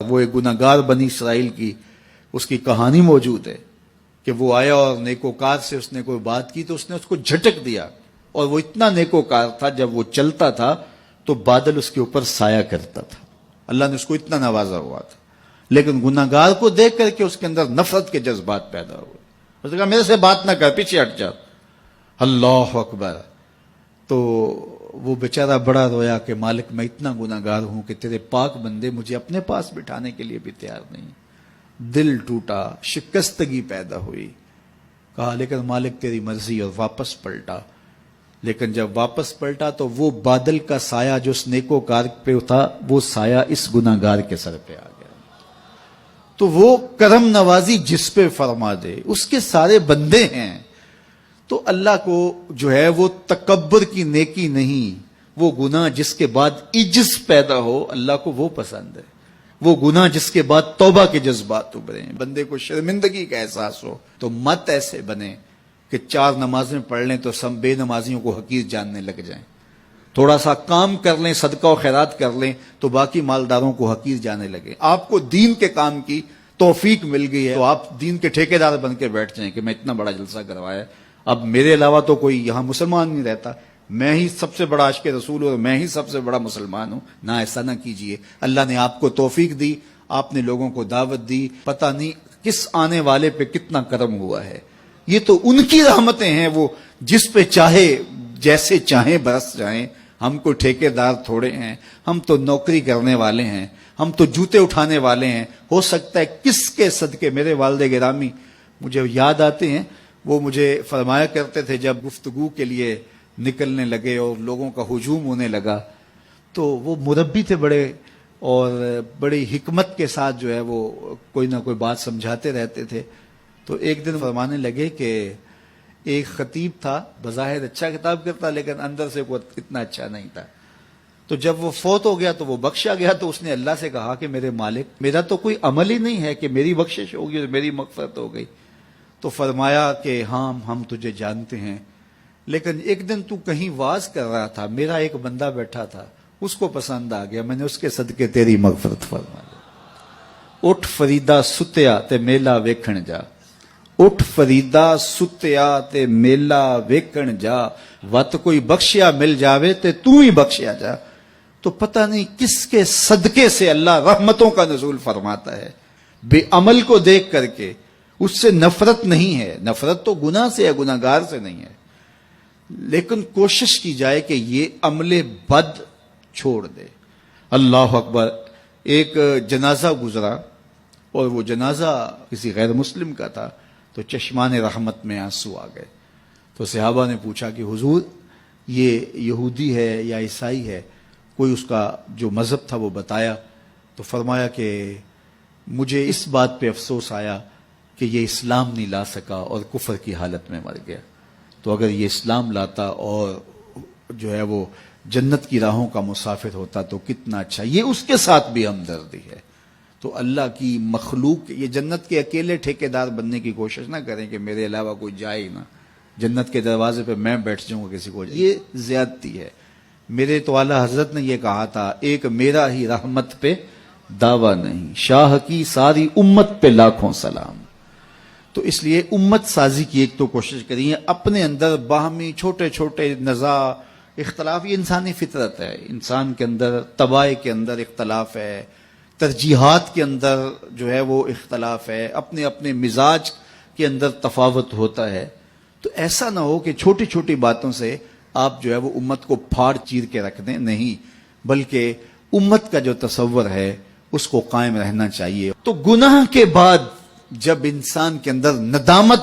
وہ ایک گناہگار بنی اسرائیل کی اس کی کہانی موجود ہے کہ وہ آیا اور نیکوکار سے اس نے کوئی بات کی تو اس نے اس کو جھٹک دیا، اور وہ اتنا نیکوکار تھا جب وہ چلتا تھا تو بادل اس کے اوپر سایہ کرتا تھا، اللہ نے اس کو اتنا نوازا ہوا تھا، لیکن گناہگار کو دیکھ کر کے اس کے اندر نفرت کے جذبات پیدا ہوئے، اس نے کہا میرے سے بات نہ کر، پیچھے ہٹ جا، اللہ اکبر۔ تو وہ بیچارہ بڑا رویا کہ مالک میں اتنا گناہگار ہوں کہ تیرے پاک بندے مجھے اپنے پاس بٹھانے کے لیے بھی تیار نہیں۔ دل ٹوٹا، شکستگی پیدا ہوئی، کہا لیکن مالک تیری مرضی، اور واپس پلٹا۔ لیکن جب واپس پلٹا تو وہ بادل کا سایہ جو اس نیکوکار پہ تھا وہ سایہ اس گناہگار کے سر پہ آ گیا۔ تو وہ کرم نوازی جس پہ فرما دے اس کے سارے بندے ہیں، تو اللہ کو جو ہے وہ تکبر کی نیکی نہیں، وہ گناہ جس کے بعد عجز پیدا ہو اللہ کو وہ پسند ہے، وہ گناہ جس کے بعد توبہ کے جذبات ابھریں، بندے کو شرمندگی کا احساس ہو۔ تو مت ایسے بنے کہ 4 نمازیں پڑھ لیں تو سب بے نمازیوں کو حقیر جاننے لگ جائیں، تھوڑا سا کام کر لیں، صدقہ و خیرات کر لیں تو باقی مالداروں کو حقیر جانے لگے۔ آپ کو دین کے کام کی توفیق مل گئی ہے تو آپ دین کے ٹھیکیدار بن کے بیٹھ جائیں کہ میں اتنا بڑا جلسہ کروایا، اب میرے علاوہ تو کوئی یہاں مسلمان نہیں رہتا، میں ہی سب سے بڑا عاشق رسول اور میں ہی سب سے بڑا مسلمان ہوں۔ نہ، ایسا نہ کیجئے، اللہ نے آپ کو توفیق دی، آپ نے لوگوں کو دعوت دی، پتہ نہیں کس آنے والے پہ کتنا کرم ہوا ہے، یہ تو ان کی رحمتیں ہیں، وہ جس پہ چاہے جیسے چاہیں برس جائیں۔ ہم کو ٹھیکیدار تھوڑے ہیں، ہم تو نوکری کرنے والے ہیں، ہم تو جوتے اٹھانے والے ہیں۔ ہو سکتا ہے کس کے صدقے، میرے والد گرامی مجھے یاد آتے ہیں، وہ مجھے فرمایا کرتے تھے جب گفتگو کے لیے نکلنے لگے اور لوگوں کا ہجوم ہونے لگا تو وہ مربی تھے بڑے، اور بڑی حکمت کے ساتھ جو ہے وہ کوئی نہ کوئی بات سمجھاتے رہتے تھے۔ تو ایک دن فرمانے لگے کہ ایک خطیب تھا، بظاہر اچھا خطاب کرتا لیکن اندر سے کوئی اتنا اچھا نہیں تھا، تو جب وہ فوت ہو گیا تو وہ بخشا گیا تو اس نے اللہ سے کہا کہ میرے مالک میرا تو کوئی عمل ہی نہیں ہے کہ میری بخشش ہوگی اور میری مغفرت ہو گئی۔ تو فرمایا کہ ہاں ہم تجھے جانتے ہیں، لیکن ایک دن تو کہیں واز کر رہا تھا، میرا ایک بندہ بیٹھا تھا، اس کو پسند آ گیا، میں نے اس کے صدقے تیری مغفرت فرما دی۔ اٹھ فریدا ستیا تے میلا ویکھن جا، اٹھ فریدا ستیا تے میلا ویکھن جا، وت کوئی بخشیا مل جاوے تے تو ہی بخشیا جا۔ تو پتہ نہیں کس کے صدقے سے اللہ رحمتوں کا نزول فرماتا ہے۔ بے عمل کو دیکھ کر کے اس سے نفرت نہیں ہے، نفرت تو گناہ سے ہے، گناہگار سے نہیں ہے، لیکن کوشش کی جائے کہ یہ عمل بد چھوڑ دے۔ اللہ اکبر۔ ایک جنازہ گزرا اور وہ جنازہ کسی غیر مسلم کا تھا تو چشمان رحمت میں آنسو آ گئے، تو صحابہ نے پوچھا کہ حضور یہ یہودی ہے یا عیسائی ہے، کوئی اس کا جو مذہب تھا وہ بتایا، تو فرمایا کہ مجھے اس بات پہ افسوس آیا کہ یہ اسلام نہیں لا سکا اور کفر کی حالت میں مر گیا، تو اگر یہ اسلام لاتا اور جو ہے وہ جنت کی راہوں کا مسافر ہوتا تو کتنا اچھا۔ یہ اس کے ساتھ بھی ہمدردی ہے۔ تو اللہ کی مخلوق، یہ جنت کے اکیلے ٹھیکیدار بننے کی کوشش نہ کریں کہ میرے علاوہ کوئی جائے ہی نہ، جنت کے دروازے پہ میں بیٹھ جاؤں گا کسی کو، یہ زیادتی ہے۔ میرے تو اعلیٰ حضرت نے یہ کہا تھا، ایک میرا ہی رحمت پہ دعویٰ نہیں، شاہ کی ساری امت پہ لاکھوں سلام۔ تو اس لیے امت سازی کی ایک تو کوشش کریے، اپنے اندر باہمی چھوٹے چھوٹے نزاع اختلاف، یہ انسانی فطرت ہے، انسان کے اندر طباع کے اندر اختلاف ہے، ترجیحات کے اندر جو ہے وہ اختلاف ہے، اپنے اپنے مزاج کے اندر تفاوت ہوتا ہے۔ تو ایسا نہ ہو کہ چھوٹی چھوٹی باتوں سے آپ جو ہے وہ امت کو پھاڑ چیر کے رکھ دیں، نہیں، بلکہ امت کا جو تصور ہے اس کو قائم رہنا چاہیے۔ تو گناہ کے بعد جب انسان کے اندر ندامت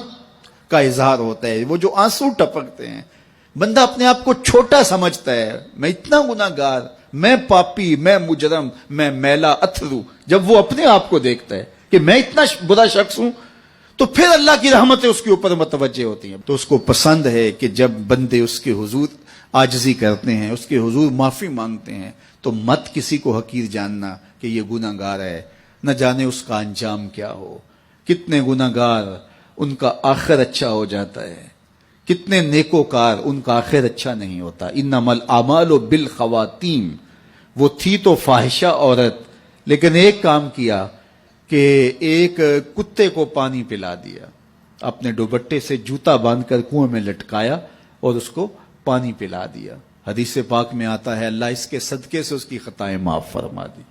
کا اظہار ہوتا ہے، وہ جو آنسو ٹپکتے ہیں، بندہ اپنے آپ کو چھوٹا سمجھتا ہے، میں اتنا گناہگار، میں پاپی، میں مجرم، میں میلا اتھرو، جب وہ اپنے آپ کو دیکھتا ہے کہ میں اتنا برا شخص ہوں تو پھر اللہ کی رحمتیں اس کے اوپر متوجہ ہوتی ہیں۔ تو اس کو پسند ہے کہ جب بندے اس کے حضور عاجزی کرتے ہیں، اس کے حضور معافی مانگتے ہیں، تو مت کسی کو حقیر جاننا کہ یہ گناہگار ہے، نہ جانے اس کا انجام کیا ہو۔ کتنے گناہگار ان کا آخر اچھا ہو جاتا ہے، کتنے نیکوکار ان کا آخر اچھا نہیں ہوتا۔ انما الاعمال بالخواتیم، وہ تھی تو فاحشہ عورت لیکن ایک کام کیا کہ ایک کتے کو پانی پلا دیا، اپنے دوپٹے سے جوتا باندھ کر کنویں میں لٹکایا اور اس کو پانی پلا دیا۔ حدیث پاک میں آتا ہے اللہ اس کے صدقے سے اس کی خطائیں معاف فرما دی۔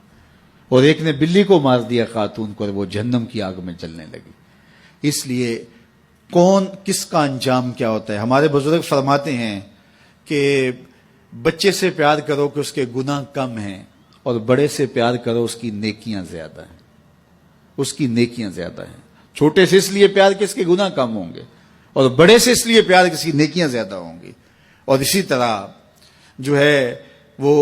اور ایک نے بلی کو مار دیا خاتون کو، اور وہ جہنم کی آگ میں جلنے لگی۔ اس لیے کون کس کا انجام کیا ہوتا ہے؟ ہمارے بزرگ فرماتے ہیں کہ بچے سے پیار کرو کہ اس کے گناہ کم ہیں، اور بڑے سے پیار کرو اس کی نیکیاں زیادہ ہیں، اس کی نیکیاں زیادہ ہیں۔ چھوٹے سے اس لیے پیار کہ اس کے گناہ کم ہوں گے، اور بڑے سے اس لیے پیار کہ اس کی نیکیاں زیادہ ہوں گی۔ اور اسی طرح جو ہے وہ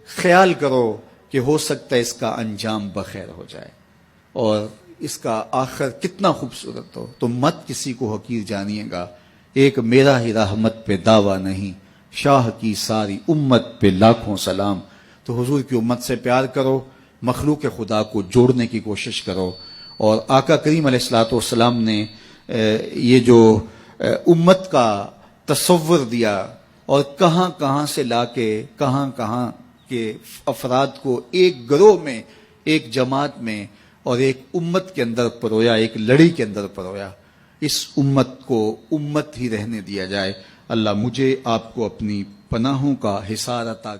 خیال کرو کہ ہو سکتا ہے اس کا انجام بخیر ہو جائے اور اس کا آخر کتنا خوبصورت ہو، تو مت کسی کو حقیر جانیے گا۔ ایک میرا ہی رحمت پہ دعویٰ نہیں، شاہ کی ساری امت پہ لاکھوں سلام۔ تو حضور کی امت سے پیار کرو، مخلوق خدا کو جوڑنے کی کوشش کرو، اور آقا کریم علیہ الصلوۃ والسلام نے یہ جو امت کا تصور دیا اور کہاں کہاں سے لا کے کہاں کہاں کے افراد کو ایک گروہ میں، ایک جماعت میں اور ایک امت کے اندر پرویا، ایک لڑی کے اندر پرویا، اس امت کو امت ہی رہنے دیا جائے۔ اللہ مجھے آپ کو اپنی پناہوں کا حصار عطا